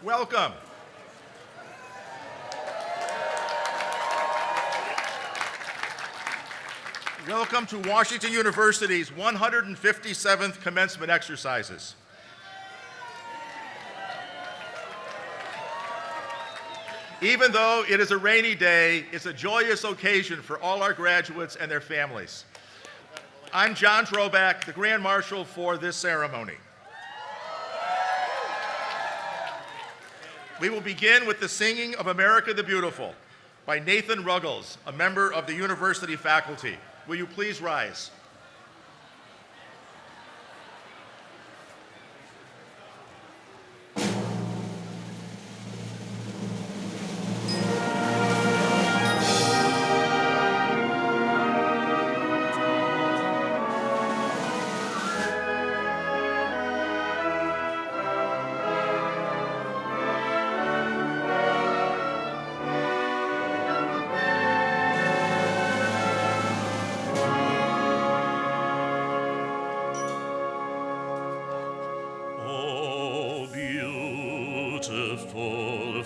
Welcome. Welcome to Washington University's 157th commencement exercises. Even though it is a rainy day, it's a joyous occasion for all our graduates and their families. I'm John Droback, the Grand Marshal for this ceremony. We will begin with the singing of America the Beautiful by Nathan Ruggles, a member of the university faculty. Will you please rise?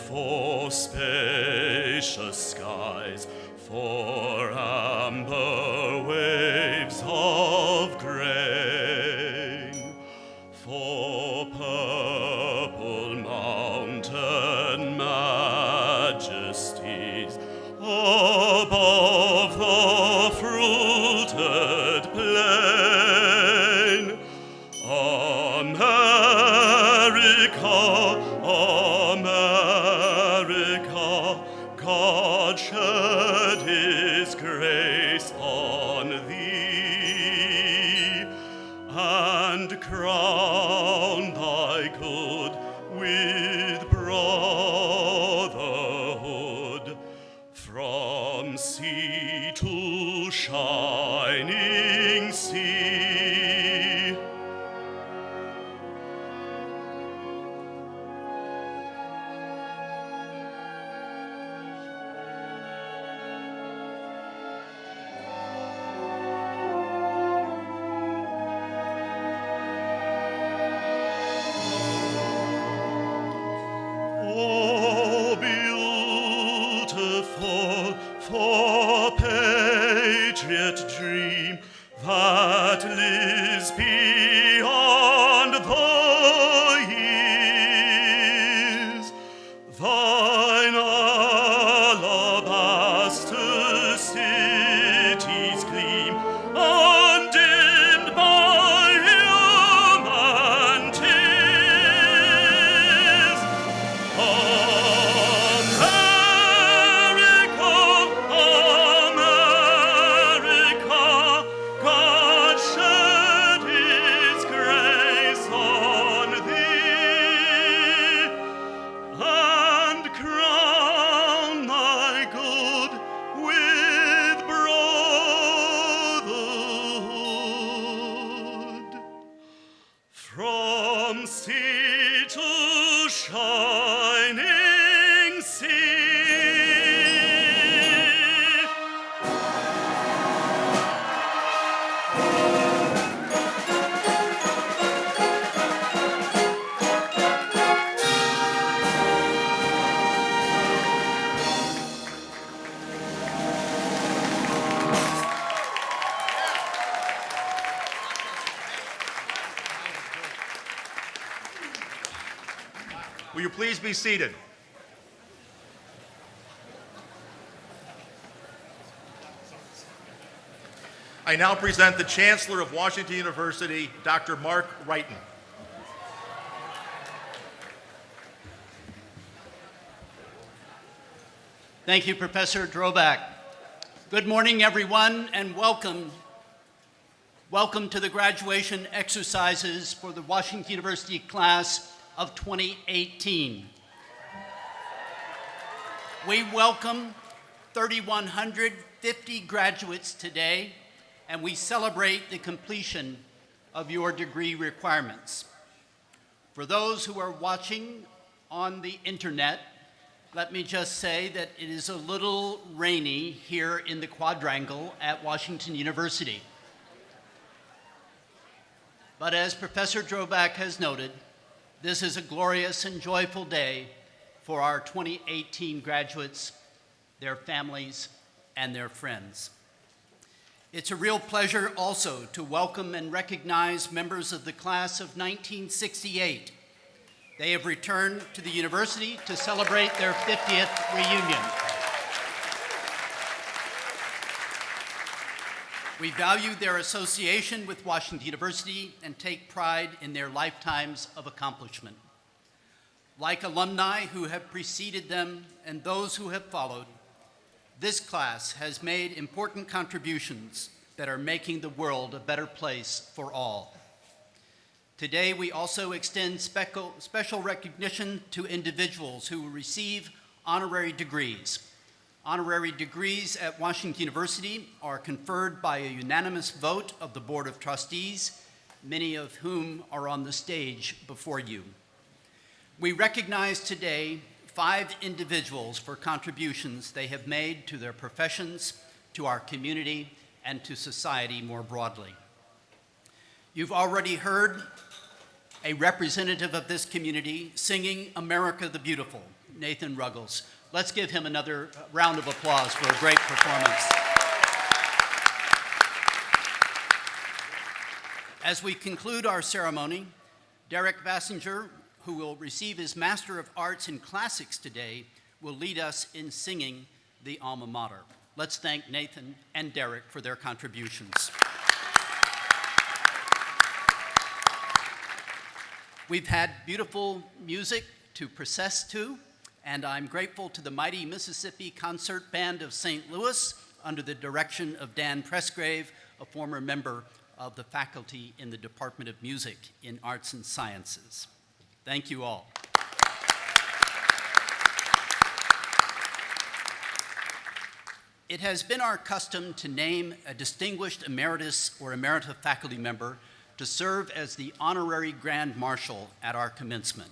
For spacious skies, for amber waves of grain, for purple mountain majesties above the fruited plain. America, God shed His grace on thee, and crown thy good with brotherhood, from sea to shining sea. For patriot dream that lives beyond the years, thine alabaster cities gleam, undimmed by human tears. From sea to shining sea. Will you please be seated? I now present the Chancellor of Washington University, Dr. Mark Wrighton. Thank you, Professor Droback. Good morning, everyone, and welcome. Welcome to the graduation exercises for the Washington University class of 2018. We welcome 3,150 graduates today, and we celebrate the completion of your degree requirements. For those who are watching on the internet, let me just say that it is a little rainy here in the quadrangle at Washington University. But as Professor Droback has noted, This is a glorious and joyful day for our 2018 graduates, their families, and their friends. It's a real pleasure also to welcome and recognize members of the class of 1968. They have returned to the university to celebrate their 50th reunion. We value their association with Washington University and take pride in their lifetimes of accomplishment. Like alumni who have preceded them and those who have followed, this class has made important contributions that are making the world a better place for all. Today, we also extend special recognition to individuals who will receive honorary degrees. Honorary degrees at Washington University are conferred by a unanimous vote of the Board of Trustees, many of whom are on the stage before you. We recognize today 5 individuals for contributions they have made to their professions, to our community, and to society more broadly. You've already heard a representative of this community singing America the Beautiful, Nathan Ruggles. Let's give him another round of applause for a great performance. As we conclude our ceremony, Derek Bassinger, who will receive his Master of Arts in Classics today, will lead us in singing the Alma Mater. Let's thank Nathan and Derek for their contributions. We've had beautiful music to process to, and I'm grateful to the mighty Mississippi Concert Band of St. Louis under the direction of Dan Presgrave, a former member of the faculty in the Department of Music in Arts and Sciences. Thank you all. It has been our custom to name a distinguished emeritus or emerita faculty member to serve as the honorary Grand Marshal at our commencement.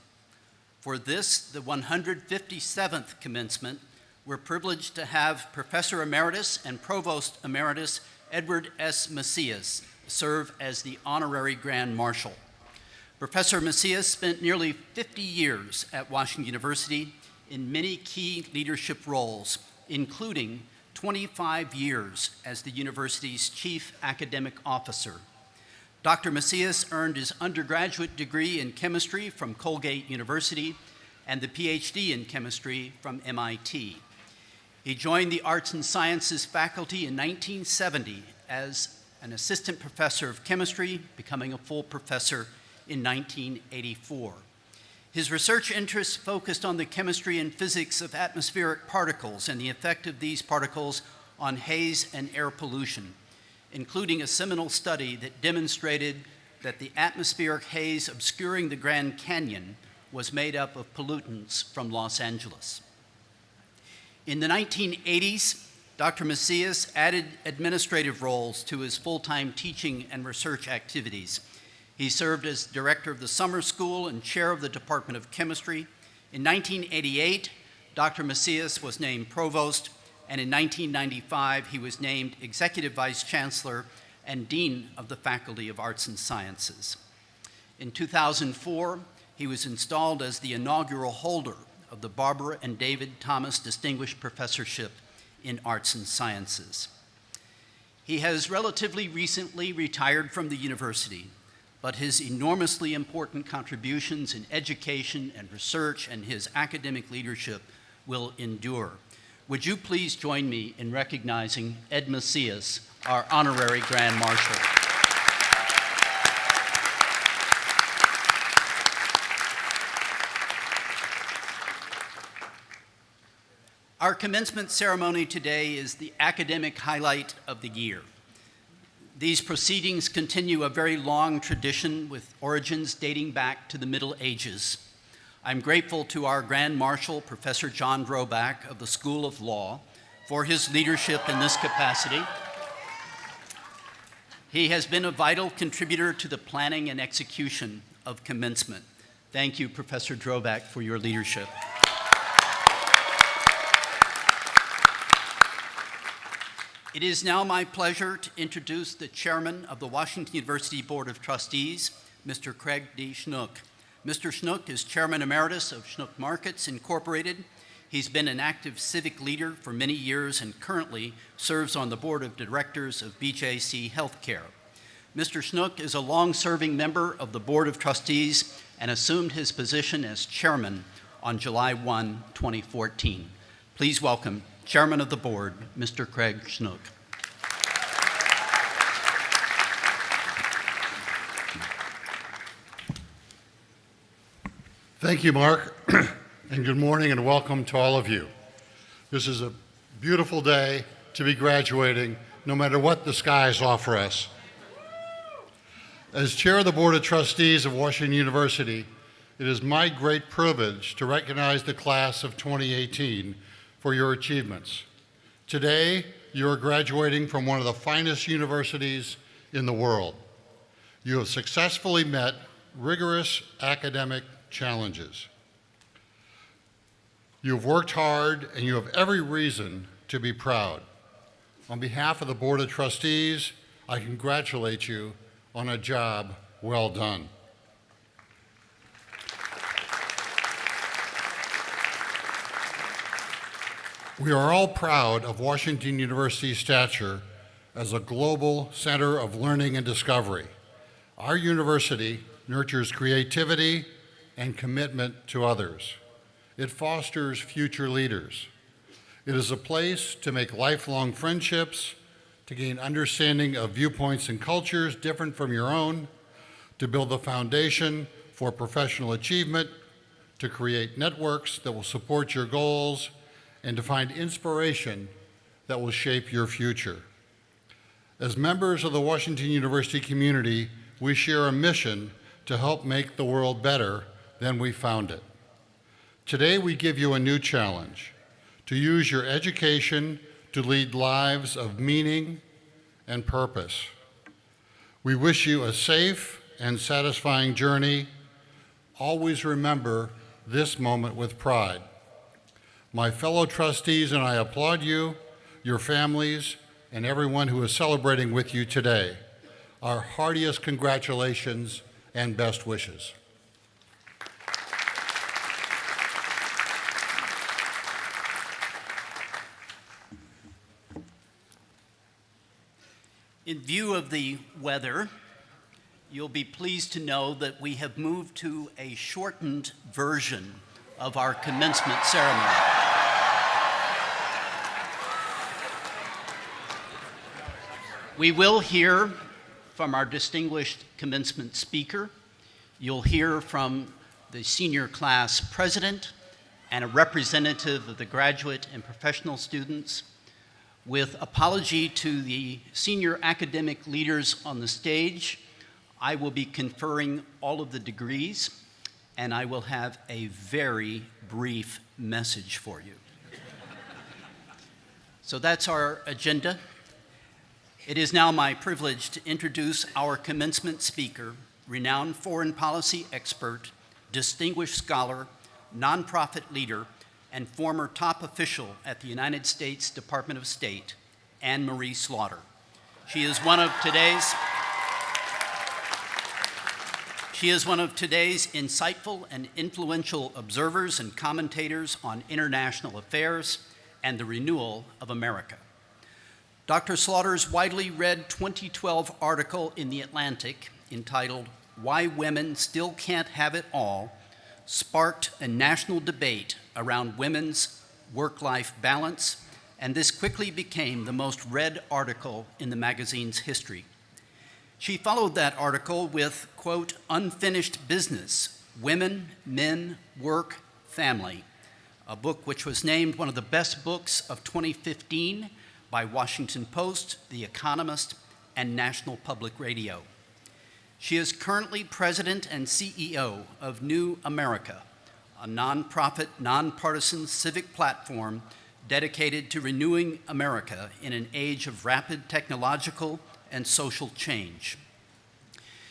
For this, the 157th commencement, we're privileged to have Professor Emeritus and Provost Emeritus Edward S. Macias serve as the honorary Grand Marshal. Professor Macias spent nearly 50 years at Washington University in many key leadership roles, including 25 years as the university's chief academic officer. Dr. Macias earned his undergraduate degree in chemistry from Colgate University and the PhD in chemistry from MIT. He joined the Arts and Sciences faculty in 1970 as an assistant professor of chemistry, becoming a full professor in 1984. His research interests focused on the chemistry and physics of atmospheric particles and the effect of these particles on haze and air pollution, including a seminal study that demonstrated that the atmospheric haze obscuring the Grand Canyon was made up of pollutants from Los Angeles. In the 1980s, Dr. Macias added administrative roles to his full-time teaching and research activities. He served as director of the summer school and chair of the Department of Chemistry. In 1988, Dr. Macias was named provost, and in 1995, he was named executive vice chancellor and dean of the Faculty of Arts and Sciences. In 2004, he was installed as the inaugural holder of the Barbara and David Thomas Distinguished Professorship in Arts and Sciences. He has relatively recently retired from the university, but his enormously important contributions in education and research and his academic leadership will endure. Would you please join me in recognizing Ed Macias, our honorary Grand Marshal. Our commencement ceremony today is the academic highlight of the year. These proceedings continue a very long tradition with origins dating back to the Middle Ages. I'm grateful to our Grand Marshal, Professor John Droback of the School of Law, for his leadership in this capacity. He has been a vital contributor to the planning and execution of commencement. Thank you, Professor Droback, for your leadership. It is now my pleasure to introduce the chairman of the Washington University Board of Trustees, Mr. Craig D. Schnook. Mr. Schnook is Chairman Emeritus of Schnook Markets, Incorporated. He's been an active civic leader for many years and currently serves on the Board of Directors of BJC Healthcare. Mr. Schnook is a long-serving member of the Board of Trustees and assumed his position as Chairman on July 1, 2014. Please welcome Chairman of the Board, Mr. Craig Schnook. Thank you, Mark, and good morning and welcome to all of you. This is a beautiful day to be graduating, no matter what the skies offer us. As Chair of the Board of Trustees of Washington University, it is my great privilege to recognize the class of 2018 for your achievements. Today, you are graduating from one of the finest universities in the world. You have successfully met rigorous academic challenges. You have worked hard and you have every reason to be proud. On behalf of the Board of Trustees, I congratulate you on a job well done. We are all proud of Washington University's stature as a global center of learning and discovery. Our university nurtures creativity and commitment to others. It fosters future leaders. It is a place to make lifelong friendships, to gain understanding of viewpoints and cultures different from your own, to build the foundation for professional achievement, to create networks that will support your goals, and to find inspiration that will shape your future. As members of the Washington University community, we share a mission to help make the world better than we found it. Today, we give you a new challenge: to use your education to lead lives of meaning and purpose. We wish you a safe and satisfying journey. Always remember this moment with pride. My fellow trustees and I applaud you, your families, and everyone who is celebrating with you today. Our heartiest congratulations and best wishes. In view of the weather, you'll be pleased to know that we have moved to a shortened version of our commencement ceremony. We will hear from our distinguished commencement speaker. You'll hear from the senior class president and a representative of the graduate and professional students. With apology to the senior academic leaders on the stage, I will be conferring all of the degrees, and I will have a very brief message for you. So that's our agenda. It is now my privilege to introduce our commencement speaker, renowned foreign policy expert, distinguished scholar, nonprofit leader, and former top official at the United States Department of State, Anne Marie Slaughter. She is one of today's insightful and influential observers and commentators on international affairs and the renewal of America. Dr. Slaughter's widely read 2012 article in The Atlantic entitled "Why Women Still Can't Have It All" sparked a national debate around women's work-life balance, and this quickly became the most read article in the magazine's history. She followed that article with, quote, "Unfinished Business: Women, Men, Work, Family," a book which was named one of the best books of 2015 by Washington Post, The Economist, and National Public Radio. She is currently president and CEO of New America, a nonprofit, nonpartisan civic platform dedicated to renewing America in an age of rapid technological and social change.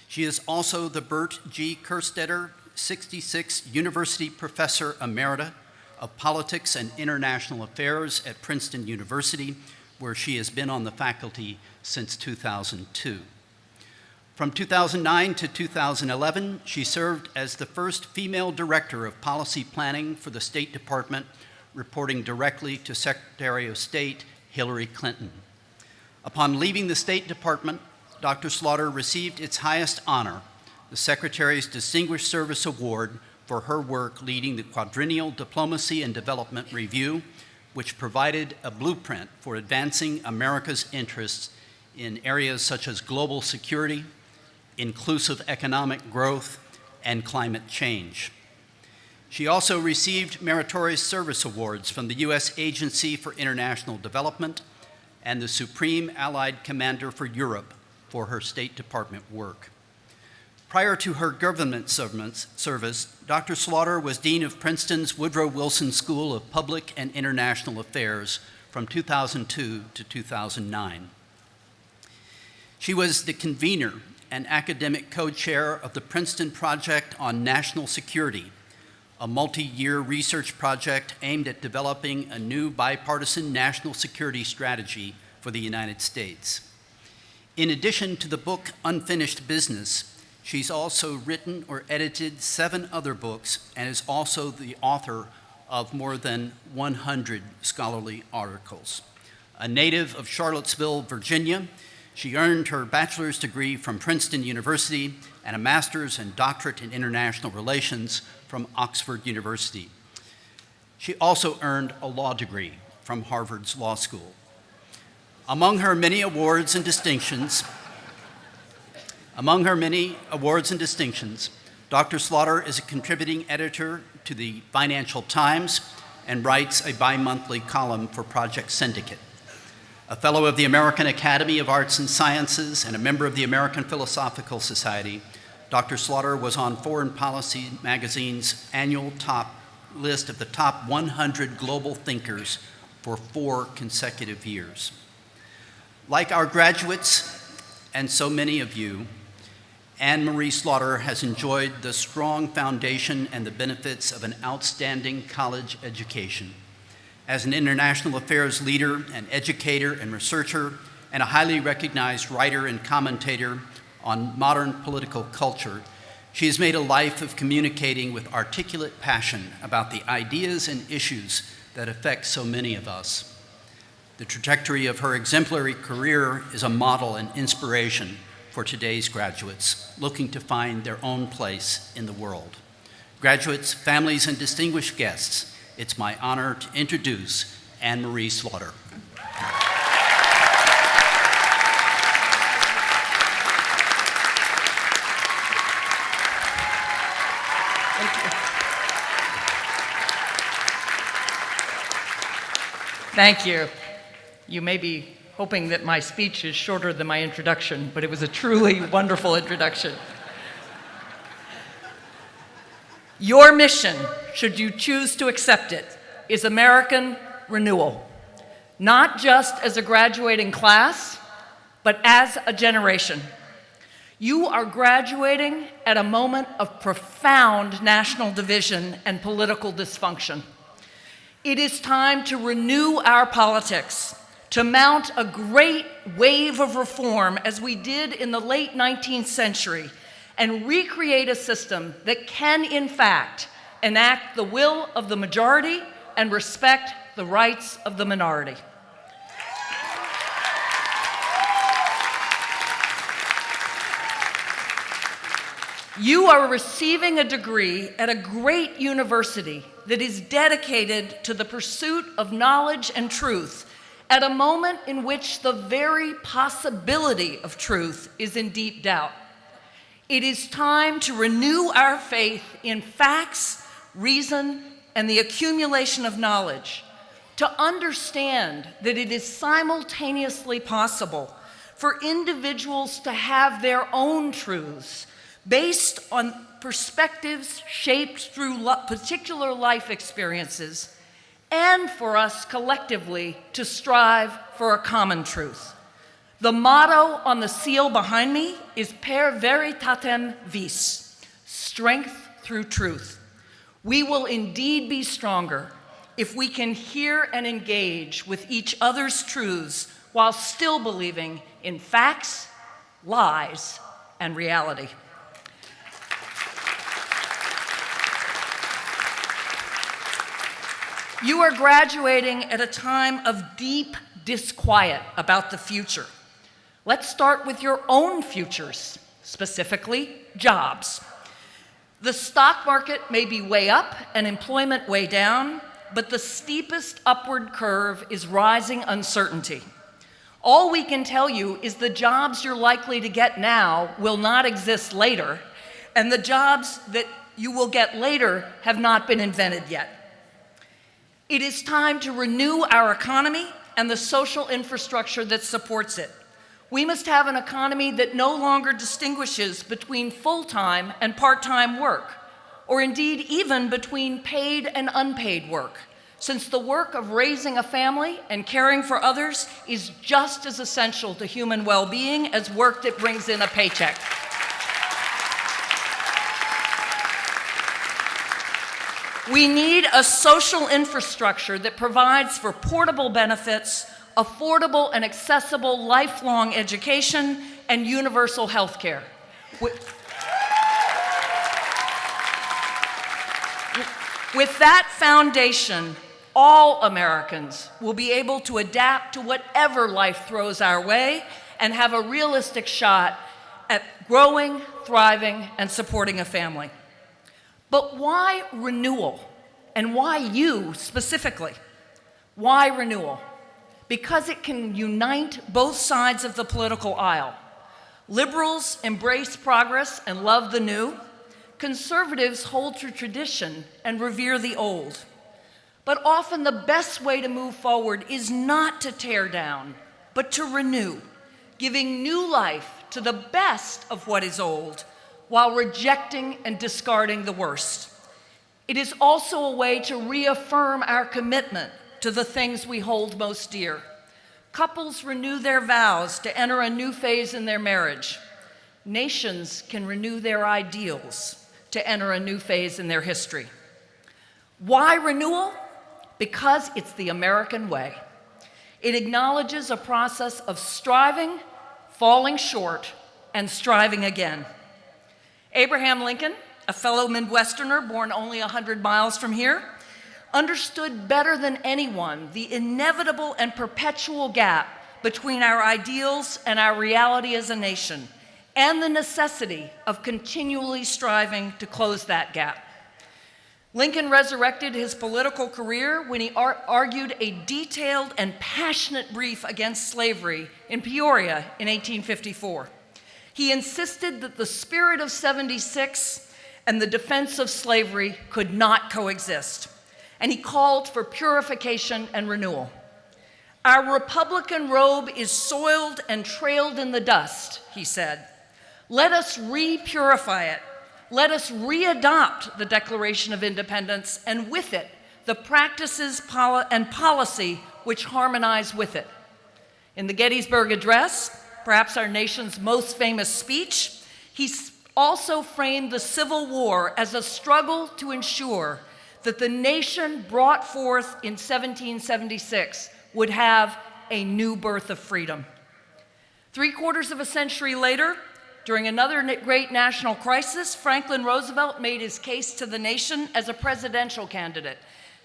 She is also the Bert G. Kerstetter 66 University Professor Emerita of Politics and International Affairs at Princeton University, where she has been on the faculty since 2002. From 2009 to 2011, she served as the first female director of policy planning for the State Department, reporting directly to Secretary of State Hillary Clinton. Upon leaving the State Department, Dr. Slaughter received its highest honor, the Secretary's Distinguished Service Award, for her work leading the Quadrennial Diplomacy and Development Review, which provided a blueprint for advancing America's interests in areas such as global security, inclusive economic growth, and climate change. She also received meritorious service awards from the U.S. Agency for International Development and the Supreme Allied Commander for Europe for her State Department work. Prior to her government service, Dr. Slaughter was Dean of Princeton's Woodrow Wilson School of Public and International Affairs from 2002 to 2009. She was the convener and academic co-chair of the Princeton Project on National Security, a multi-year research project aimed at developing a new bipartisan national security strategy for the United States. In addition to the book Unfinished Business, she's also written or edited 7 other books and is also the author of more than 100 scholarly articles. A native of Charlottesville, Virginia, she earned her bachelor's degree from Princeton University and a master's and doctorate in international relations from Oxford University. She also earned a law degree from Harvard's Law School. Among her many awards and distinctions, Dr. Slaughter is a contributing editor to the Financial Times and writes a bi-monthly column for Project Syndicate. A fellow of the American Academy of Arts and Sciences and a member of the American Philosophical Society, Dr. Slaughter was on Foreign Policy magazine's annual top list of the top 100 global thinkers for 4 consecutive years. Like our graduates and so many of you, Anne Marie Slaughter has enjoyed the strong foundation and the benefits of an outstanding college education. As an international affairs leader, an educator and researcher, and a highly recognized writer and commentator on modern political culture, she has made a life of communicating with articulate passion about the ideas and issues that affect so many of us. The trajectory of her exemplary career is a model and inspiration for today's graduates looking to find their own place in the world. Graduates, families, and distinguished guests, it's my honor to introduce Anne Marie Slaughter. Thank you. You may be hoping that my speech is shorter than my introduction, but it was a truly wonderful introduction. Your mission, should you choose to accept it, is American renewal, not just as a graduating class, but as a generation. You are graduating at a moment of profound national division and political dysfunction. It is time to renew our politics, to mount a great wave of reform as we did in the late 19th century, and recreate a system that can, in fact, enact the will of the majority and respect the rights of the minority. You are receiving a degree at a great university that is dedicated to the pursuit of knowledge and truth at a moment in which the very possibility of truth is in deep doubt. It is time to renew our faith in facts, reason, and the accumulation of knowledge, to understand that it is simultaneously possible for individuals to have their own truths based on perspectives shaped through particular life experiences, and for us collectively to strive for a common truth. The motto on the seal behind me is Per Veritatem Vis, strength through truth. We will indeed be stronger if we can hear and engage with each other's truths while still believing in facts, lies, and reality. You are graduating at a time of deep disquiet about the future. Let's start with your own futures, specifically jobs. The stock market may be way up and employment way down, but the steepest upward curve is rising uncertainty. All we can tell you is the jobs you're likely to get now will not exist later, and the jobs that you will get later have not been invented yet. It is time to renew our economy and the social infrastructure that supports it. We must have an economy that no longer distinguishes between full-time and part-time work, or indeed even between paid and unpaid work, since the work of raising a family and caring for others is just as essential to human well-being as work that brings in a paycheck. We need a social infrastructure that provides for portable benefits, affordable and accessible lifelong education, and universal health care. With that foundation, all Americans will be able to adapt to whatever life throws our way and have a realistic shot at growing, thriving, and supporting a family. But why renewal? And why you specifically? Why renewal? Because it can unite both sides of the political aisle. Liberals embrace progress and love the new. Conservatives hold to tradition and revere the old. But often the best way to move forward is not to tear down, but to renew, giving new life to the best of what is old, while rejecting and discarding the worst. It is also a way to reaffirm our commitment to the things we hold most dear. Couples renew their vows to enter a new phase in their marriage. Nations can renew their ideals to enter a new phase in their history. Why renewal? Because it's the American way. It acknowledges a process of striving, falling short, and striving again. Abraham Lincoln, a fellow Midwesterner born only 100 miles from here, understood better than anyone the inevitable and perpetual gap between our ideals and our reality as a nation, and the necessity of continually striving to close that gap. Lincoln resurrected his political career when he argued a detailed and passionate brief against slavery in Peoria in 1854. He insisted that the spirit of '76 and the defense of slavery could not coexist, and he called for purification and renewal. Our Republican robe is soiled and trailed in the dust, he said. Let us re-purify it. Let us re-adopt the Declaration of Independence, and with it, the practices and policy which harmonize with it. In the Gettysburg Address, perhaps our nation's most famous speech, he also framed the Civil War as a struggle to ensure that the nation brought forth in 1776 would have a new birth of freedom. 3/4 of a century later, during another great national crisis, Franklin Roosevelt made his case to the nation as a presidential candidate.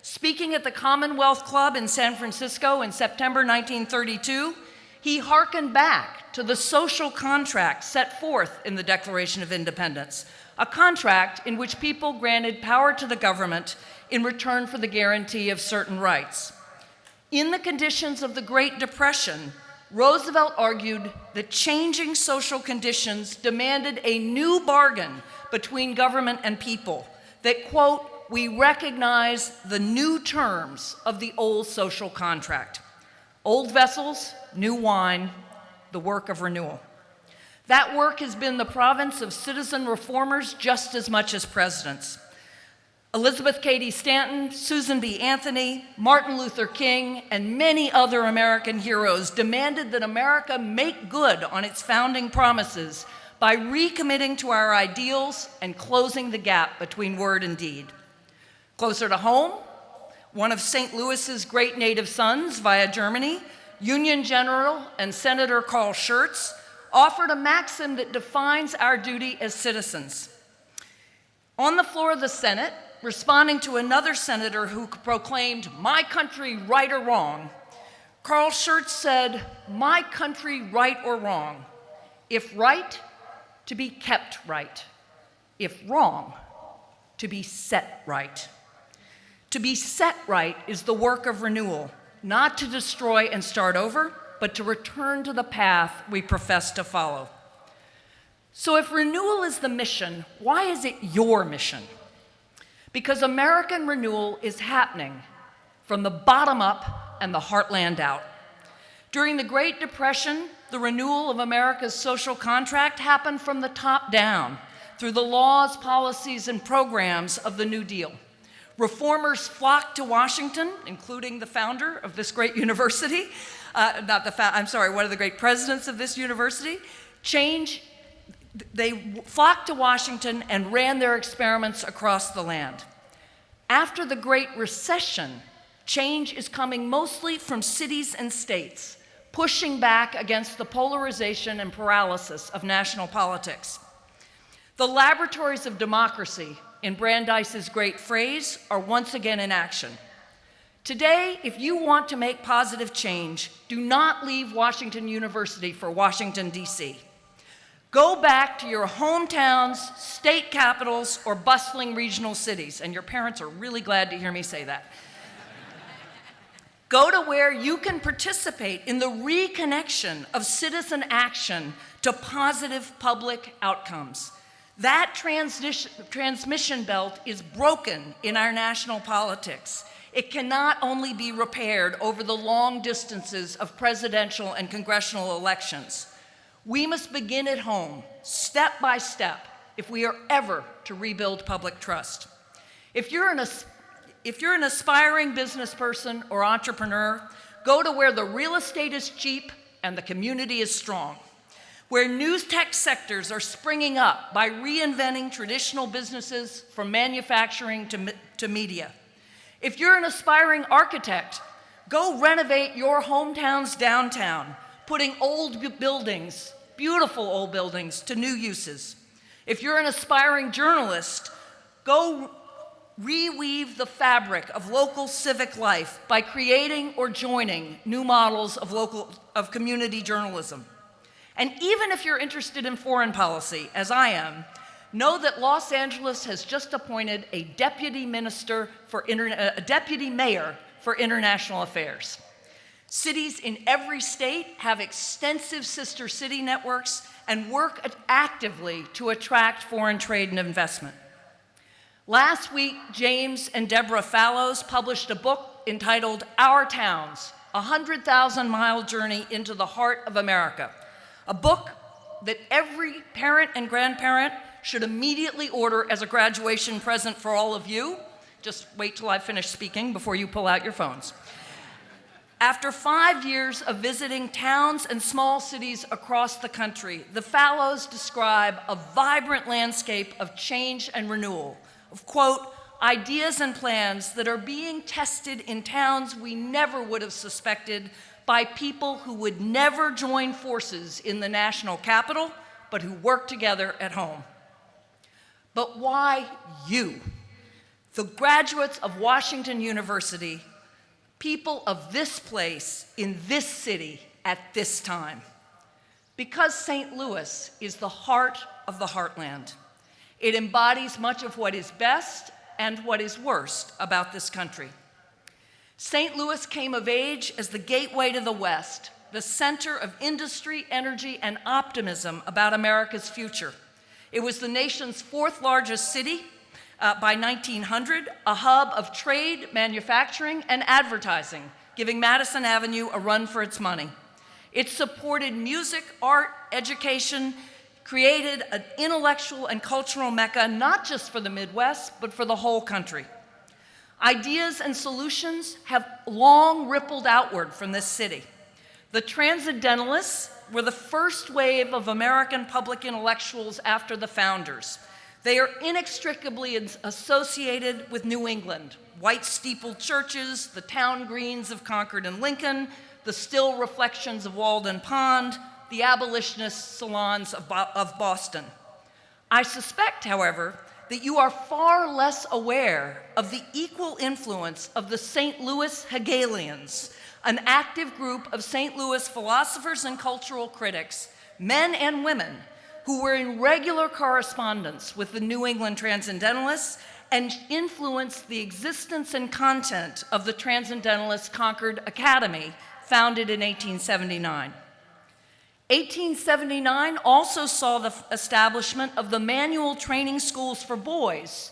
Speaking at the Commonwealth Club in San Francisco in September 1932, he hearkened back to the social contract set forth in the Declaration of Independence, a contract in which people granted power to the government in return for the guarantee of certain rights. In the conditions of the Great Depression, Roosevelt argued that changing social conditions demanded a new bargain between government and people, that, quote, we recognize the new terms of the old social contract. Old vessels, new wine, the work of renewal. That work has been the province of citizen reformers just as much as presidents. Elizabeth Cady Stanton, Susan B. Anthony, Martin Luther King, and many other American heroes demanded that America make good on its founding promises by recommitting to our ideals and closing the gap between word and deed. Closer to home, one of St. Louis's great native sons via Germany, Union General and Senator Carl Schurz, offered a maxim that defines our duty as citizens. On the floor of the Senate, responding to another senator who proclaimed, "My country, right or wrong," Carl Schurz said, "My country, right or wrong. If right, to be kept right. If wrong, to be set right." To be set right is the work of renewal, not to destroy and start over, but to return to the path we profess to follow. So if renewal is the mission, why is it your mission? Because American renewal is happening from the bottom up and the heartland out. During the Great Depression, the renewal of America's social contract happened from the top down through the laws, policies, and programs of the New Deal. Reformers flocked to Washington, including the founder of this great university, one of the great presidents of this university. They flocked to Washington and ran their experiments across the land. After the Great Recession, change is coming mostly from cities and states, pushing back against the polarization and paralysis of national politics. The laboratories of democracy, in Brandeis's great phrase, are once again in action. Today, if you want to make positive change, do not leave Washington University for Washington, D.C. Go back to your hometowns, state capitals, or bustling regional cities, and your parents are really glad to hear me say that. Go to where you can participate in the reconnection of citizen action to positive public outcomes. That transmission belt is broken in our national politics. It cannot only be repaired over the long distances of presidential and congressional elections. We must begin at home, step by step, if we are ever to rebuild public trust. If you're an aspiring business person or entrepreneur, go to where the real estate is cheap and the community is strong, where new tech sectors are springing up by reinventing traditional businesses from manufacturing to media. If you're an aspiring architect, go renovate your hometown's downtown, putting old buildings, beautiful old buildings, to new uses. If you're an aspiring journalist, go reweave the fabric of local civic life by creating or joining new models of community journalism. And even if you're interested in foreign policy, as I am, know that Los Angeles has just appointed a deputy mayor for international affairs. Cities in every state have extensive sister city networks and work actively to attract foreign trade and investment. Last week, James and Deborah Fallows published a book entitled Our Towns, a 100,000-mile journey into the heart of America, a book that every parent and grandparent should immediately order as a graduation present for all of you. Just wait till I finish speaking before you pull out your phones. After 5 years of visiting towns and small cities across the country, the Fallows describe a vibrant landscape of change and renewal, of, quote, ideas and plans that are being tested in towns we never would have suspected by people who would never join forces in the national capital, but who work together at home. But why you? The graduates of Washington University, people of this place, in this city, at this time. Because St. Louis is the heart of the heartland. It embodies much of what is best and what is worst about this country. St. Louis came of age as the gateway to the West, the center of industry, energy, and optimism about America's future. It was the nation's fourth largest city by 1900, a hub of trade, manufacturing, and advertising, giving Madison Avenue a run for its money. It supported music, art, education, created an intellectual and cultural mecca, not just for the Midwest, but for the whole country. Ideas and solutions have long rippled outward from this city. The Transcendentalists were the first wave of American public intellectuals after the founders. They are inextricably associated with New England, white steepled churches, the town greens of Concord and Lincoln, the still reflections of Walden Pond, the abolitionist salons of Boston. I suspect, however, that you are far less aware of the equal influence of the St. Louis Hegelians, an active group of St. Louis philosophers and cultural critics, men and women, who were in regular correspondence with the New England Transcendentalists and influenced the existence and content of the Transcendentalist Concord Academy, founded in 1879. 1879 also saw the establishment of the Manual Training School for Boys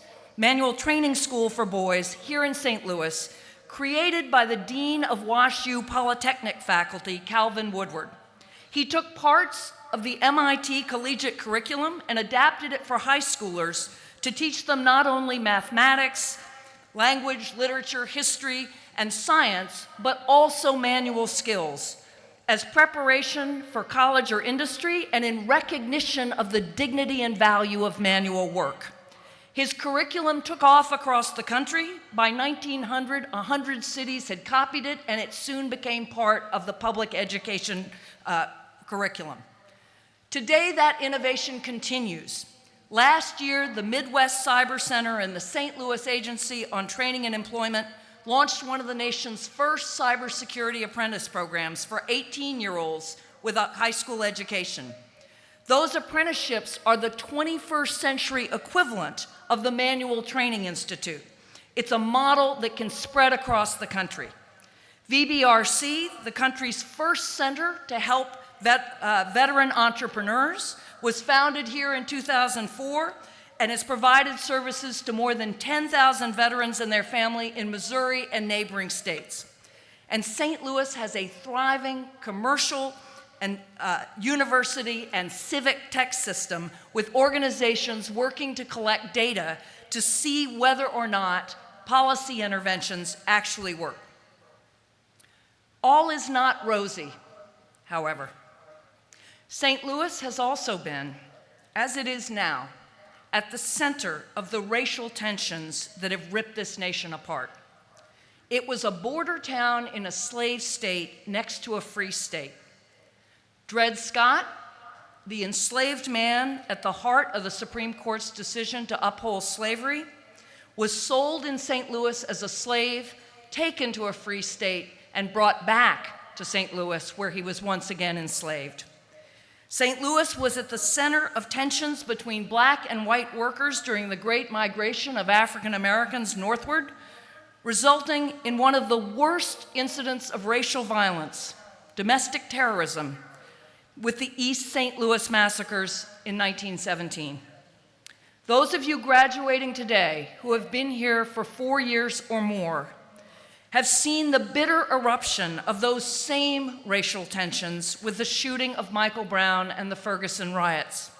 here in St. Louis, created by the Dean of WashU Polytechnic faculty, Calvin Woodward. He took parts of the MIT collegiate curriculum and adapted it for high schoolers to teach them not only mathematics, language, literature, history, and science, but also manual skills, as preparation for college or industry and in recognition of the dignity and value of manual work. His curriculum took off across the country. By 1900, 100 cities had copied it, and it soon became part of the public education curriculum. Today, that innovation continues. Last year, the Midwest Cyber Center and the St. Louis Agency on Training and Employment launched one of the nation's first cybersecurity apprentice programs for 18-year-olds with a high school education. Those apprenticeships are the 21st century equivalent of the Manual Training Institute. It's a model that can spread across the country. VBRC, the country's first center to help veteran entrepreneurs, was founded here in 2004 and has provided services to more than 10,000 veterans and their family in Missouri and neighboring states. And St. Louis has a thriving commercial and university and civic tech system with organizations working to collect data to see whether or not policy interventions actually work. All is not rosy, however. St. Louis has also been, as it is now, at the center of the racial tensions that have ripped this nation apart. It was a border town in a slave state next to a free state. Dred Scott, the enslaved man at the heart of the Supreme Court's decision to uphold slavery, was sold in St. Louis as a slave, taken to a free state, and brought back to St. Louis, where he was once again enslaved. St. Louis was at the center of tensions between black and white workers during the Great Migration of African Americans northward, resulting in one of the worst incidents of racial violence, domestic terrorism, with the East St. Louis massacres in 1917. Those of you graduating today who have been here for 4 years or more have seen the bitter eruption of those same racial tensions with the shooting of Michael Brown and the Ferguson riots.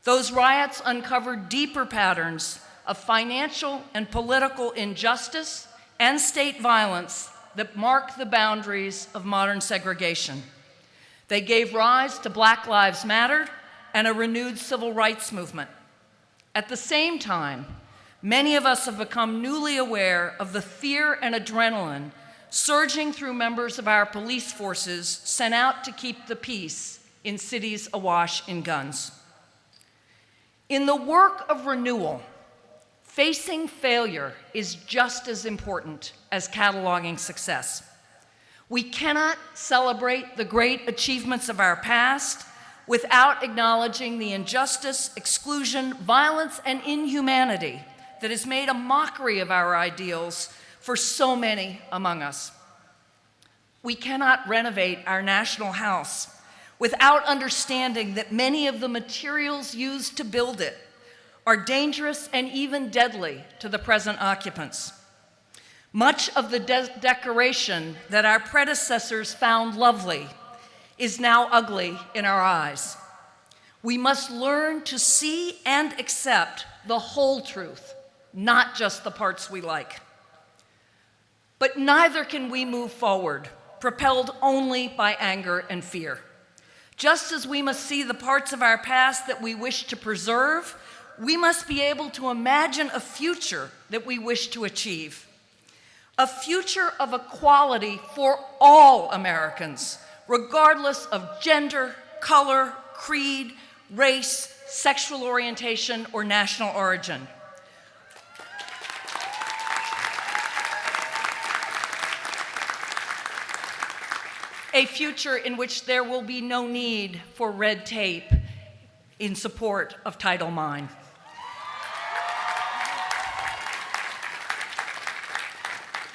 Those riots uncovered deeper patterns of financial and political injustice and state violence that mark the boundaries of modern segregation. They gave rise to Black Lives Matter and a renewed civil rights movement. At the same time, many of us have become newly aware of the fear and adrenaline surging through members of our police forces sent out to keep the peace in cities awash in guns. In the work of renewal, facing failure is just as important as cataloging success. We cannot celebrate the great achievements of our past without acknowledging the injustice, exclusion, violence, and inhumanity that has made a mockery of our ideals for so many among us. We cannot renovate our national house without understanding that many of the materials used to build it are dangerous and even deadly to the present occupants. Much of the decoration that our predecessors found lovely is now ugly in our eyes. We must learn to see and accept the whole truth, not just the parts we like. But neither can we move forward, propelled only by anger and fear. Just as we must see the parts of our past that we wish to preserve, we must be able to imagine a future that we wish to achieve. A future of equality for all Americans, regardless of gender, color, creed, race, sexual orientation, or national origin. A future in which there will be no need for red tape in support of Title IX.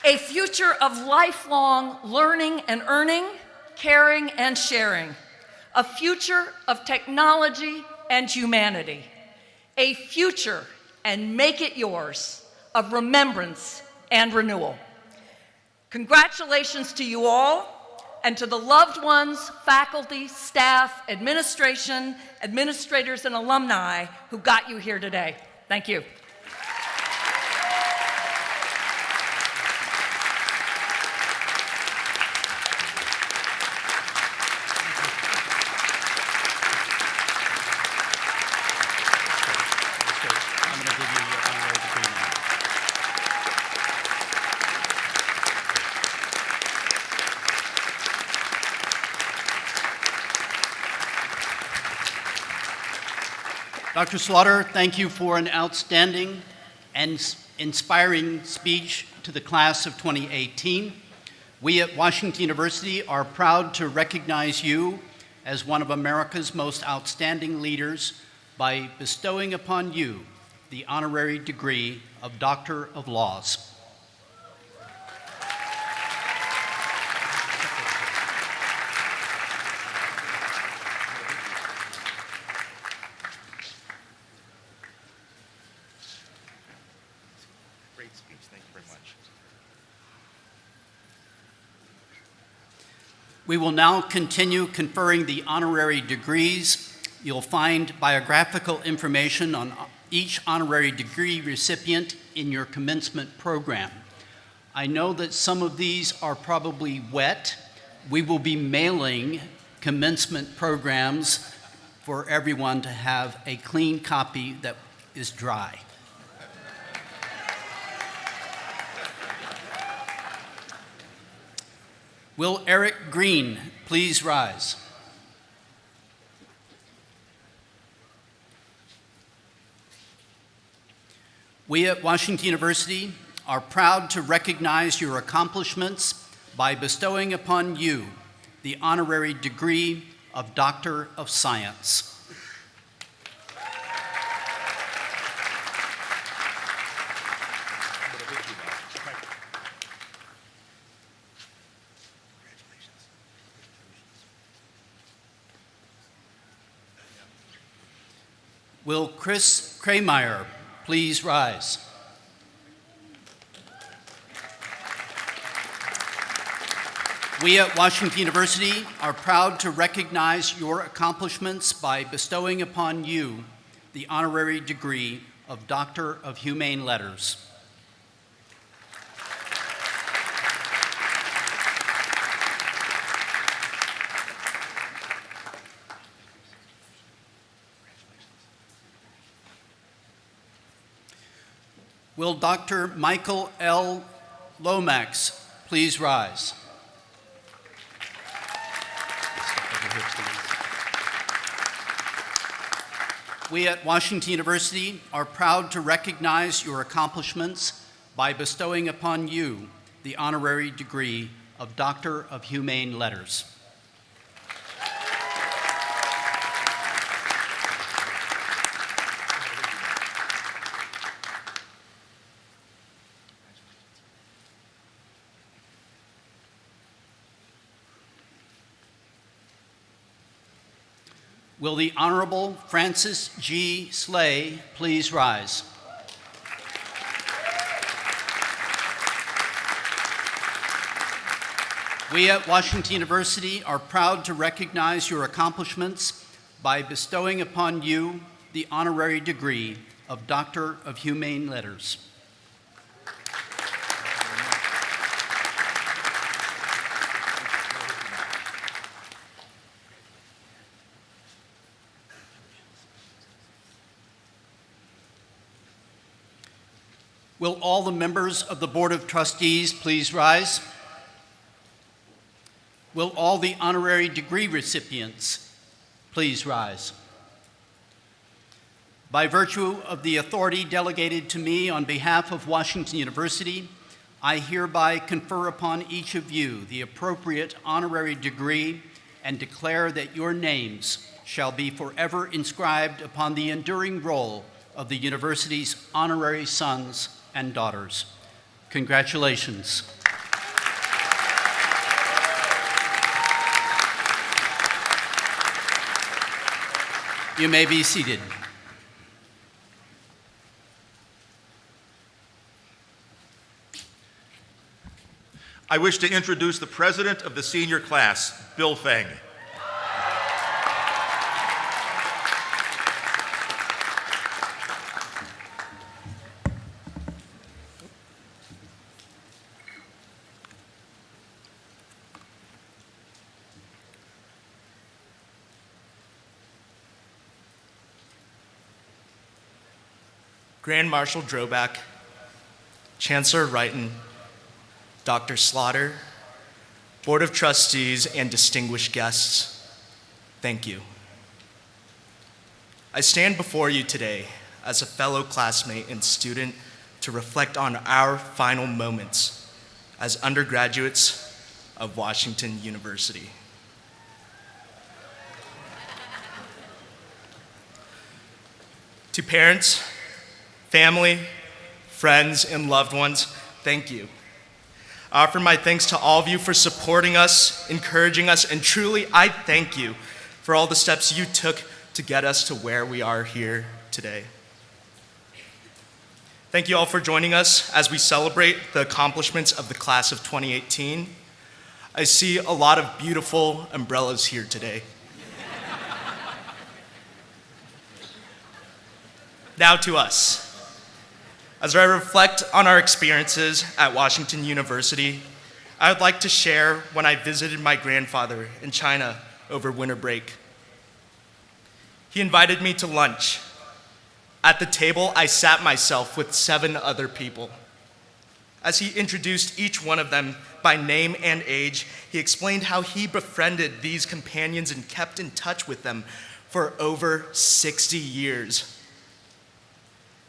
A future of lifelong learning and earning, caring and sharing. A future of technology and humanity. A future, and make it yours, of remembrance and renewal. Congratulations to you all, and to the loved ones, faculty, staff, administration, administrators, and alumni who got you here today. Thank you. I'm going to give you your honorary degree now. Dr. Slaughter, thank you for an outstanding and inspiring speech to the class of 2018. We at Washington University are proud to recognize you as one of America's most outstanding leaders by bestowing upon you the honorary degree of Doctor of Laws. Great speech. Thank you very much. We will now continue conferring the honorary degrees. You'll find biographical information on each honorary degree recipient in your commencement program. I know that some of these are probably wet. We will be mailing commencement programs for everyone to have a clean copy that is dry. Will Eric Green please rise? We at Washington University are proud to recognize your accomplishments by bestowing upon you the honorary degree of Doctor of Science. Will Chris Krameyer please rise? We at Washington University are proud to recognize your accomplishments by bestowing upon you the honorary degree of Doctor of Humane Letters. Will Dr. Michael L. Lomax please rise? We at Washington University are proud to recognize your accomplishments by bestowing upon you the honorary degree of Doctor of Humane Letters. Will the Honorable Francis G. Slay please rise? We at Washington University are proud to recognize your accomplishments by bestowing upon you the honorary degree of Doctor of Humane Letters. Will all the members of the Board of Trustees please rise? Will all the honorary degree recipients Please rise. By virtue of the authority delegated to me on behalf of Washington University, I hereby confer upon each of you the appropriate honorary degree and declare that your names shall be forever inscribed upon the enduring roll of the university's honorary sons and daughters. Congratulations. You may be seated. I wish to introduce the president of the senior class, Bill Feng. Grand Marshal Droback, Chancellor Wrighton, Dr. Slaughter, Board of Trustees, and distinguished guests, thank you. I stand before you today as a fellow classmate and student to reflect on our final moments as undergraduates of Washington University. To parents, family, friends, and loved ones, thank you. I offer my thanks to all of you for supporting us, encouraging us, and truly, I thank you for all the steps you took to get us to where we are here today. Thank you all for joining us as we celebrate the accomplishments of the class of 2018. I see a lot of beautiful umbrellas here today. Now to us. As I reflect on our experiences at Washington University, I would like to share when I visited my grandfather in China over winter break. He invited me to lunch. At the table, I sat myself with 7 other people. As he introduced each one of them by name and age, he explained how he befriended these companions and kept in touch with them for over 60 years.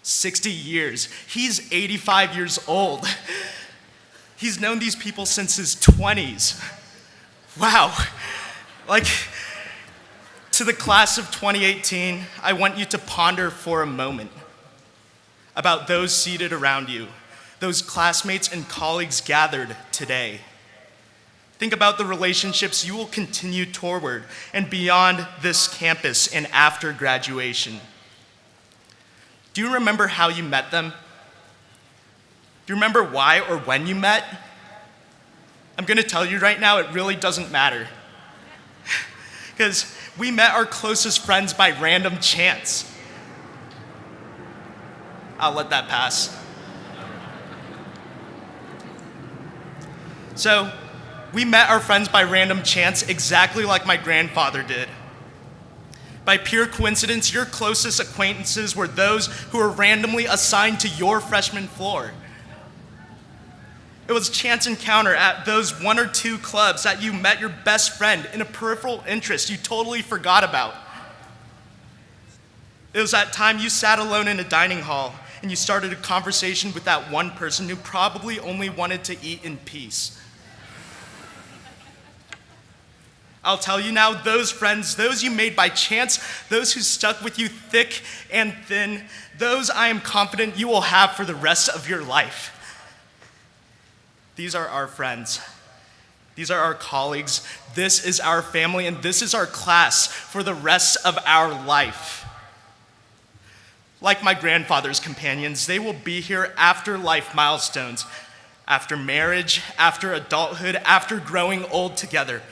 60 years. He's 85 years old. He's known these people since his 20s. Wow. To the class of 2018, I want you to ponder for a moment about those seated around you, those classmates and colleagues gathered today. Think about the relationships you will continue toward and beyond this campus and after graduation. Do you remember how you met them? Do you remember why or when you met? I'm going to tell you right now, it really doesn't matter. Because we met our closest friends by random chance. I'll let that pass. So, we met our friends by random chance exactly like my grandfather did. By pure coincidence, your closest acquaintances were those who were randomly assigned to your freshman floor. It was a chance encounter at those 1 or 2 clubs that you met your best friend in a peripheral interest you totally forgot about. It was that time you sat alone in a dining hall and you started a conversation with that one person who probably only wanted to eat in peace. I'll tell you now, those friends, those you made by chance, those who stuck with you thick and thin, those I am confident you will have for the rest of your life. These are our friends. These are our colleagues. This is our family, and this is our class for the rest of our life. Like my grandfather's companions, they will be here after life milestones, after marriage, after adulthood, after growing old together.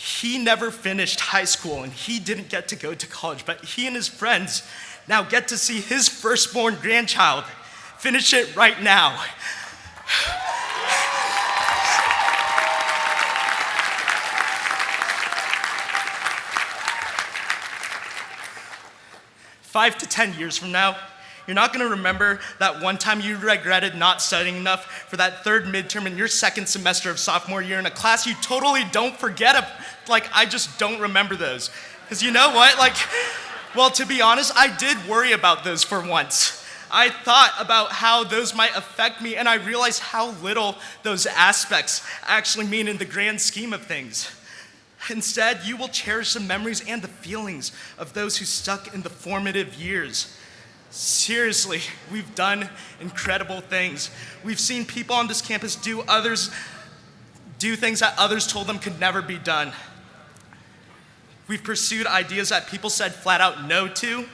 He never finished high school and he didn't get to go to college, but he and his friends now get to see his firstborn grandchild finish it right now. Five to 10 years from now, you're not going to remember that one time you regretted not studying enough for that 3rd midterm in your 2nd semester of sophomore year in a class you totally don't forget. I just don't remember those. Because you know what? Well, to be honest, I did worry about those for once. I thought about how those might affect me, and I realized how little those aspects actually mean in the grand scheme of things. Instead, you will cherish the memories and the feelings of those who stuck in the formative years. Seriously, we've done incredible things. We've seen people on this campus do things that others told them could never be done. We've pursued ideas that people said flat out no to.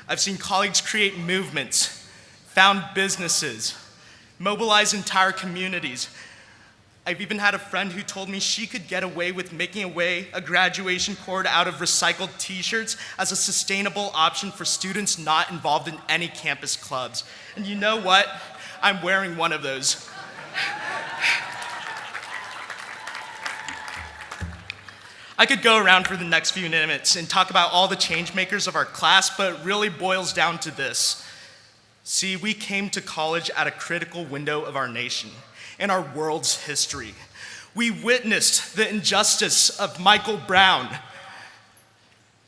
I've seen colleagues create movements, found businesses, mobilize entire communities. I've even had a friend who told me she could get away with making a graduation cord out of recycled t-shirts as a sustainable option for students not involved in any campus clubs. And you know what? I'm wearing one of those. I could go around for the next few minutes and talk about all the change makers of our class, but it really boils down to this. See, we came to college at a critical window of our nation and our world's history. We witnessed the injustice of Michael Brown,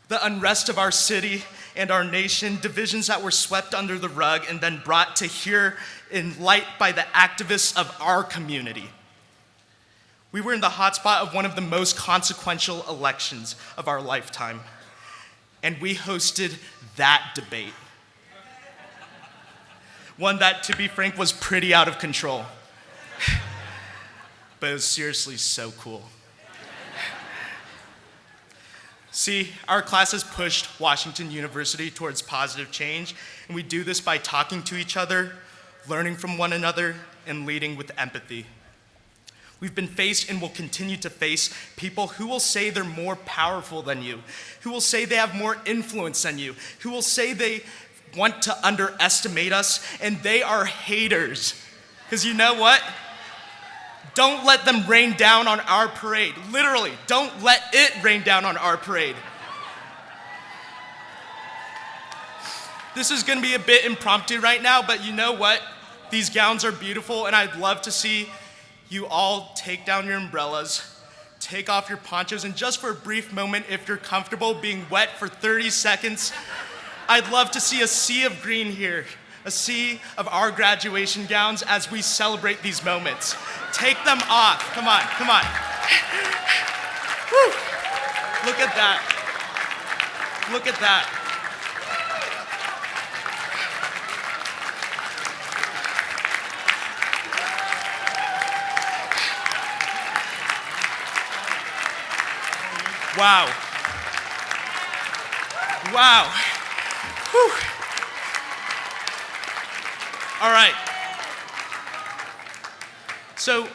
the unrest of our city and our nation, divisions that were swept under the rug and then brought to here in light by the activists of our community. We were in the hotspot of one of the most consequential elections of our lifetime, and we hosted that debate. One that, to be frank, was pretty out of control. But it was seriously so cool. See, our class has pushed Washington University towards positive change, and we do this by talking to each other, learning from one another, and leading with empathy. We've been faced and will continue to face people who will say they're more powerful than you, who will say they have more influence than you, who will say they want to underestimate us, and they are haters. Because you know what? Don't let them rain down on our parade. Literally, don't let it rain down on our parade. This is gonna be a bit impromptu right now, but you know what? These gowns are beautiful, and I'd love to see you all take down your umbrellas, take off your ponchos, and just for a brief moment, if you're comfortable being wet for 30 seconds, I'd love to see a sea of green here, a sea of our graduation gowns as we celebrate these moments. Take them off. Come on, come on. Woo. Look at that. Look at that. Wow. Wow. Whew. All right. So,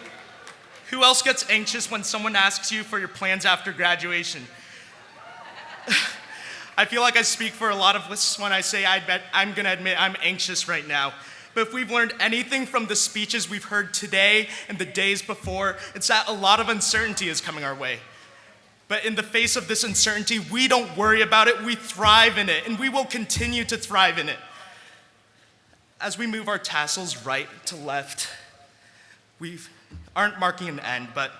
who else gets anxious when someone asks you for your plans after graduation? I feel like I speak for a lot of us when I say I'm gonna admit I'm anxious right now. But if we've learned anything from the speeches we've heard today and the days before, it's that a lot of uncertainty is coming our way. But in the face of this uncertainty, we don't worry about it, we thrive in it, and we will continue to thrive in it. As we move our tassels right to left, we aren't marking an end, but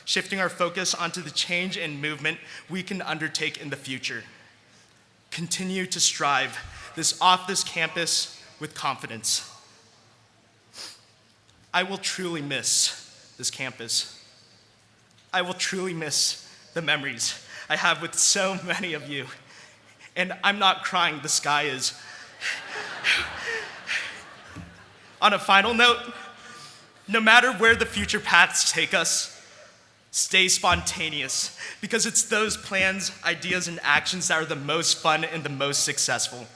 shifting our focus onto the change and movement we can undertake in the future. Continue to strive off this campus with confidence. I will truly miss this campus. I will truly miss the memories I have with so many of you. And I'm not crying, the sky is. On a final note, no matter where the future paths take us, stay spontaneous, because it's those plans, ideas, and actions that are the most fun and the most successful.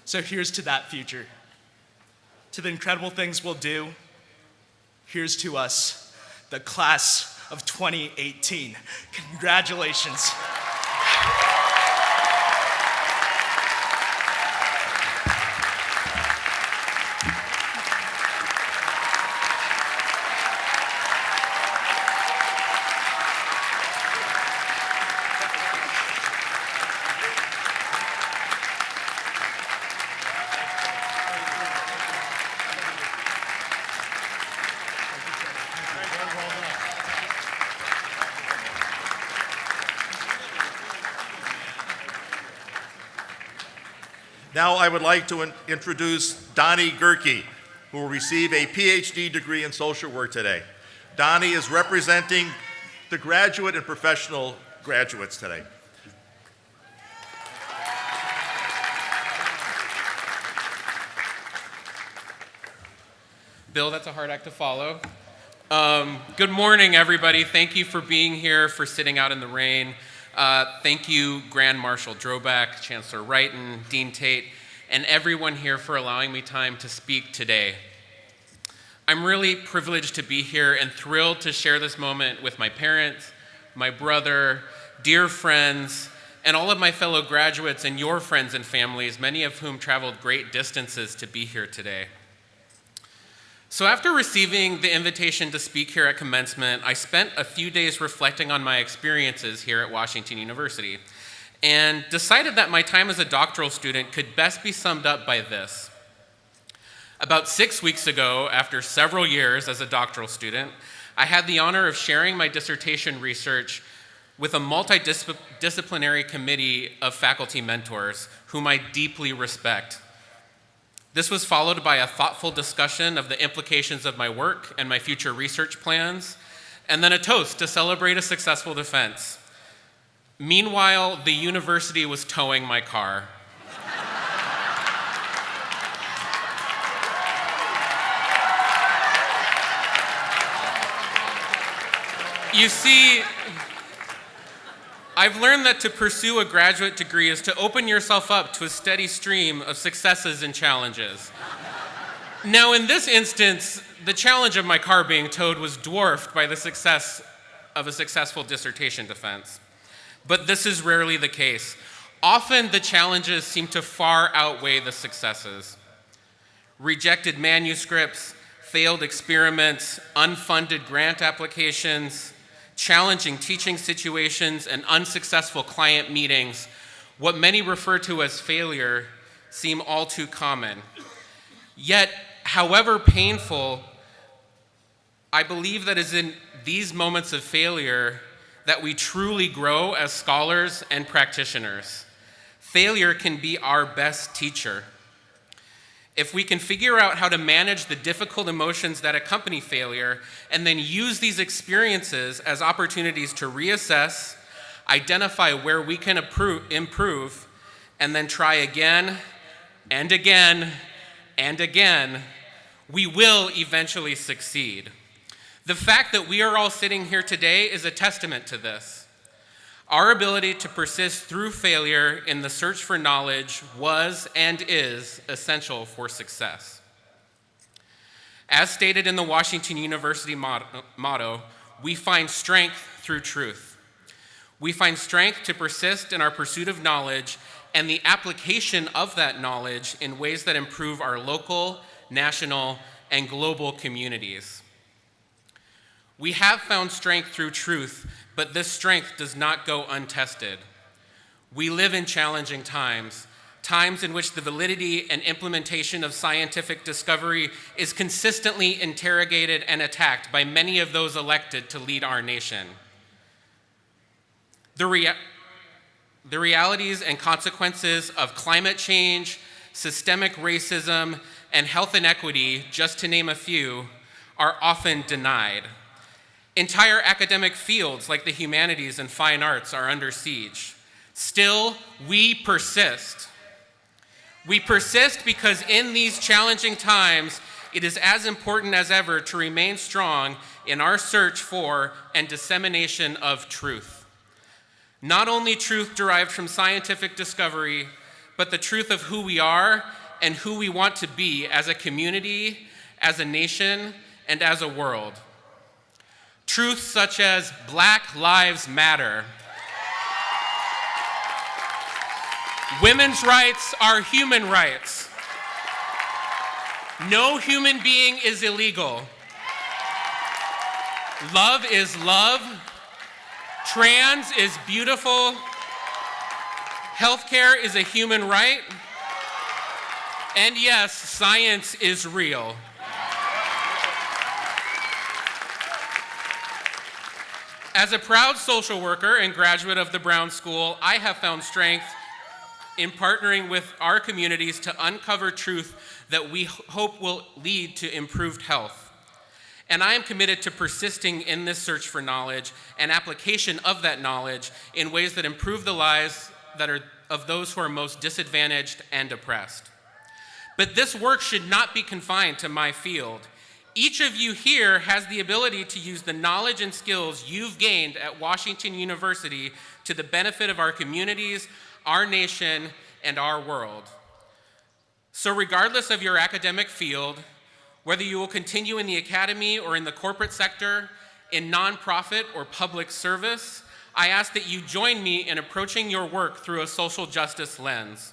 So here's to that future. To the incredible things we'll do, here's to us, the class of 2018. Congratulations. Now I would like to introduce Donnie Gerke, who will receive a PhD degree in social work today. Donnie is representing the graduate and professional graduates today. Bill, that's a hard act to follow. Good morning, everybody. Thank you for being here, for sitting out in the rain. Thank you, Grand Marshal Droback, Chancellor Wrighton, Dean Tate, and everyone here for allowing me time to speak today. I'm really privileged to be here and thrilled to share this moment with my parents, my brother, dear friends, and all of my fellow graduates and your friends and families, many of whom traveled great distances to be here today. So after receiving the invitation to speak here at commencement, I spent a few days reflecting on my experiences here at Washington University and decided that my time as a doctoral student could best be summed up by this. About 6 weeks ago, after several years as a doctoral student, I had the honor of sharing my dissertation research with a multidisciplinary committee of faculty mentors whom I deeply respect. This was followed by a thoughtful discussion of the implications of my work and my future research plans, and then a toast to celebrate a successful defense. Meanwhile, the university was towing my car. You see, I've learned that to pursue a graduate degree is to open yourself up to a steady stream of successes and challenges. Now, in this instance, the challenge of my car being towed was dwarfed by the success of a successful dissertation defense. But this is rarely the case. Often, the challenges seem to far outweigh the successes. Rejected manuscripts, failed experiments, unfunded grant applications, challenging teaching situations, and unsuccessful client meetings, what many refer to as failure, seem all too common. Yet, however painful, I believe that is in these moments of failure that we truly grow as scholars and practitioners. Failure can be our best teacher. If we can figure out how to manage the difficult emotions that accompany failure and then use these experiences as opportunities to reassess, identify where we can improve, and then try again and again and again, we will eventually succeed. The fact that we are all sitting here today is a testament to this. Our ability to persist through failure in the search for knowledge was and is essential for success. As stated in the Washington University motto, we find strength through truth. We find strength to persist in our pursuit of knowledge and the application of that knowledge in ways that improve our local, national, and global communities. We have found strength through truth, but this strength does not go untested. We live in challenging times, times in which the validity and implementation of scientific discovery is consistently interrogated and attacked by many of those elected to lead our nation. The realities and consequences of climate change, systemic racism, and health inequity, just to name a few, are often denied. Entire academic fields like the humanities and fine arts are under siege. Still, we persist. We persist because in these challenging times, it is as important as ever to remain strong in our search for and dissemination of truth. Not only truth derived from scientific discovery, but the truth of who we are and who we want to be as a community, as a nation, and as a world. Truths such as Black Lives Matter. Women's rights are human rights. No human being is illegal. Love is love. Trans is beautiful. Healthcare is a human right. And yes, science is real. As a proud social worker and graduate of the Brown School, I have found strength in partnering with our communities to uncover truth that we hope will lead to improved health. And I am committed to persisting in this search for knowledge and application of that knowledge in ways that improve the lives that are of those who are most disadvantaged and oppressed. But this work should not be confined to my field. Each of you here has the ability to use the knowledge and skills you've gained at Washington University to the benefit of our communities, our nation, and our world. So regardless of your academic field, whether you will continue in the academy or in the corporate sector, in nonprofit or public service, I ask that you join me in approaching your work through a social justice lens.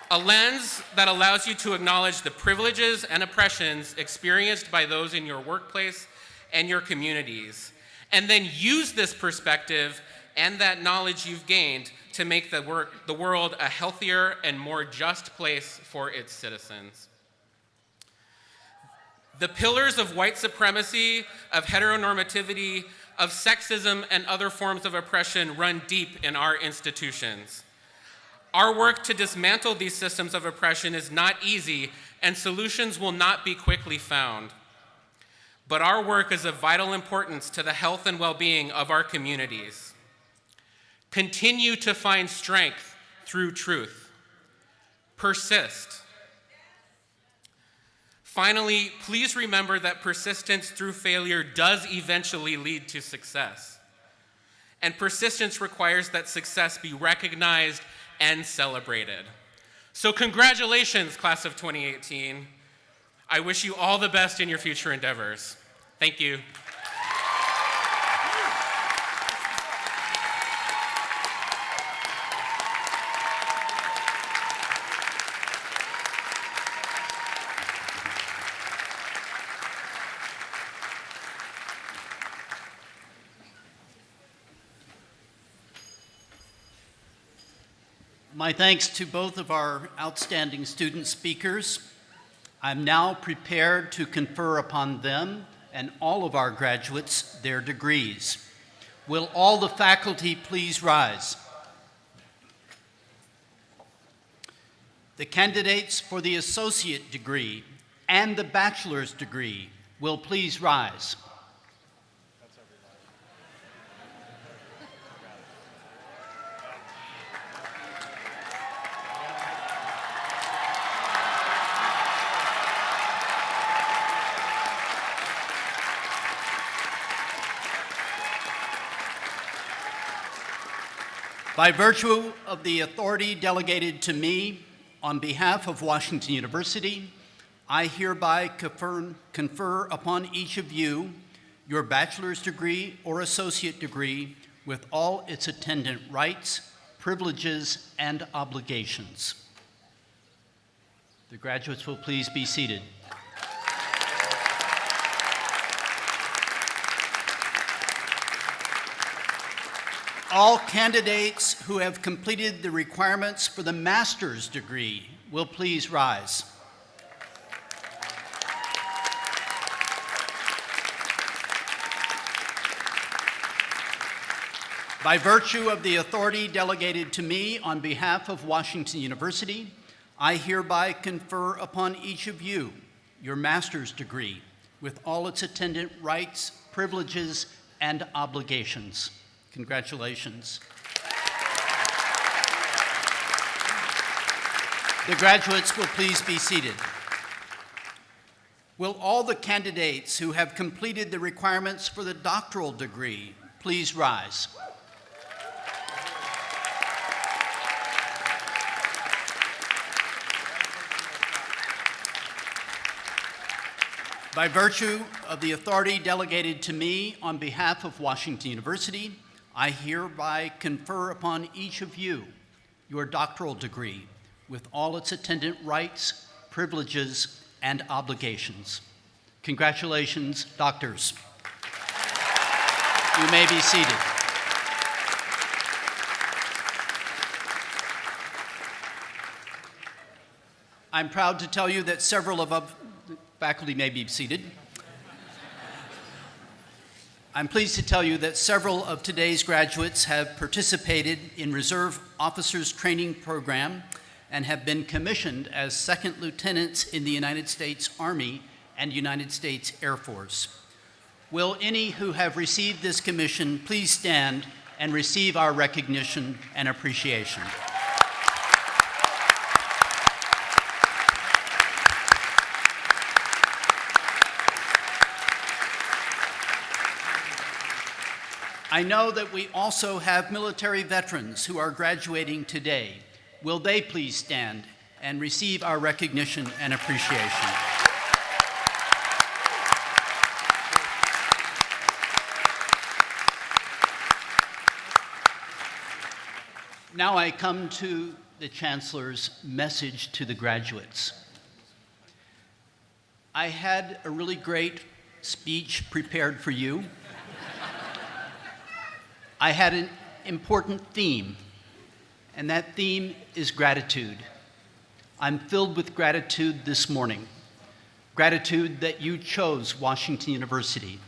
A lens that allows you to acknowledge the privileges and oppressions experienced by those in your workplace and your communities, and then use this perspective and that knowledge you've gained to make the world a healthier and more just place for its citizens. The pillars of white supremacy, of heteronormativity, of sexism, and other forms of oppression run deep in our institutions. Our work to dismantle these systems of oppression is not easy, and solutions will not be quickly found. But our work is of vital importance to the health and well-being of our communities. Continue to find strength through truth. Persist. Finally, please remember that persistence through failure does eventually lead to success. And persistence requires that success be recognized and celebrated. So congratulations, class of 2018. I wish you all the best in your future endeavors. Thank you. My thanks to both of our outstanding student speakers. I'm now prepared to confer upon them and all of our graduates their degrees. Will all the faculty please rise? The candidates for the associate degree and the bachelor's degree will please rise. By virtue of the authority delegated to me on behalf of Washington University, I hereby confer upon each of you your bachelor's degree or associate degree with all its attendant rights, privileges, and obligations. The graduates will please be seated. All candidates who have completed the requirements for the master's degree will please rise. By virtue of the authority delegated to me on behalf of Washington University, I hereby confer upon each of you your master's degree with all its attendant rights, privileges, and obligations. Congratulations. The graduates will please be seated. Will all the candidates who have completed the requirements for the doctoral degree please rise? By virtue of the authority delegated to me on behalf of Washington University, I hereby confer upon each of you your doctoral degree with all its attendant rights, privileges, and obligations. Congratulations, doctors. You may be seated. I'm proud to tell you that several of faculty may be seated. I'm pleased to tell you that several of today's graduates have participated in Reserve Officers Training Program and have been commissioned as second lieutenants in the United States Army and United States Air Force. Will any who have received this commission please stand and receive our recognition and appreciation? I know that we also have military veterans who are graduating today. Will they please stand and receive our recognition and appreciation? Now I come to the Chancellor's message to the graduates. I had a really great speech prepared for you. I had an important theme, and that theme is gratitude. I'm filled with gratitude this morning. Gratitude that you chose Washington University,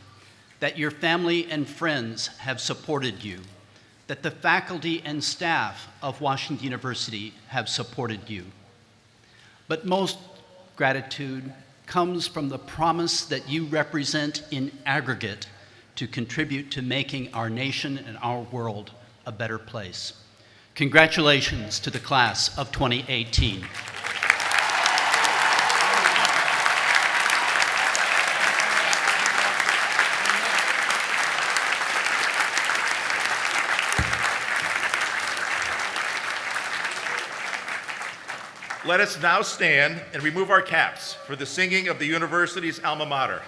that your family and friends have supported you, that the faculty and staff of Washington University have supported you. But most gratitude comes from the promise that you represent in aggregate to contribute to making our nation and our world a better place. Congratulations to the class of 2018. Let us now stand and remove our caps for the singing of the university's alma mater.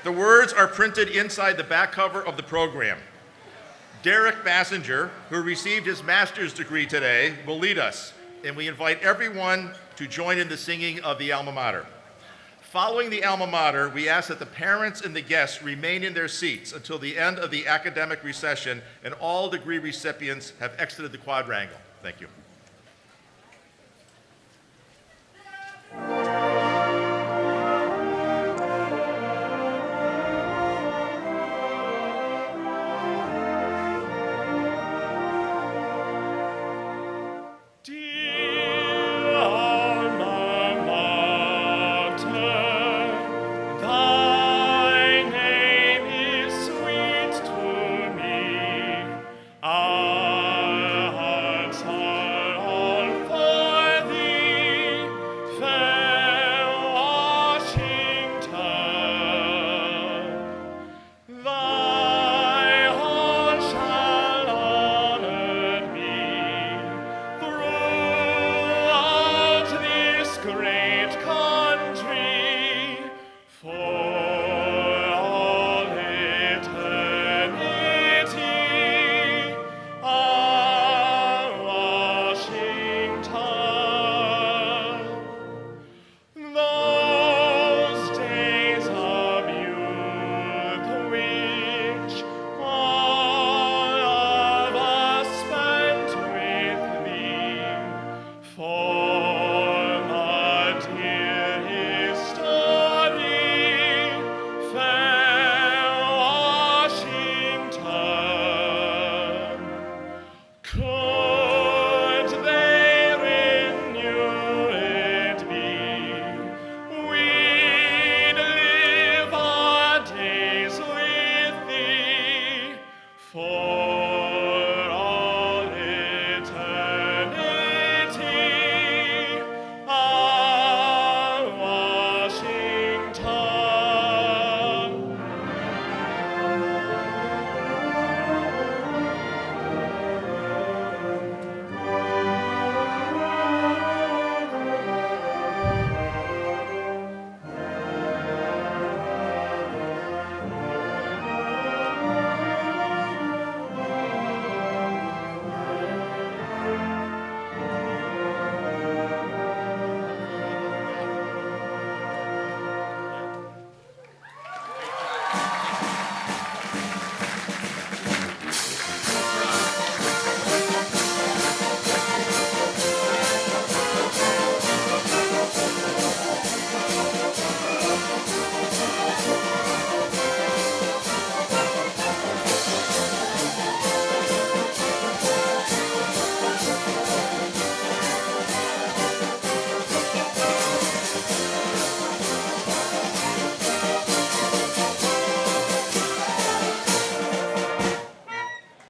The words are printed inside the back cover of the program. Derek Bassinger, who received his master's degree today, will lead us, and we invite everyone to join in the singing of the alma mater. Following the alma mater, we ask that the parents and the guests remain in their seats until the end of the academic recession and all degree recipients have exited the quadrangle. Thank you.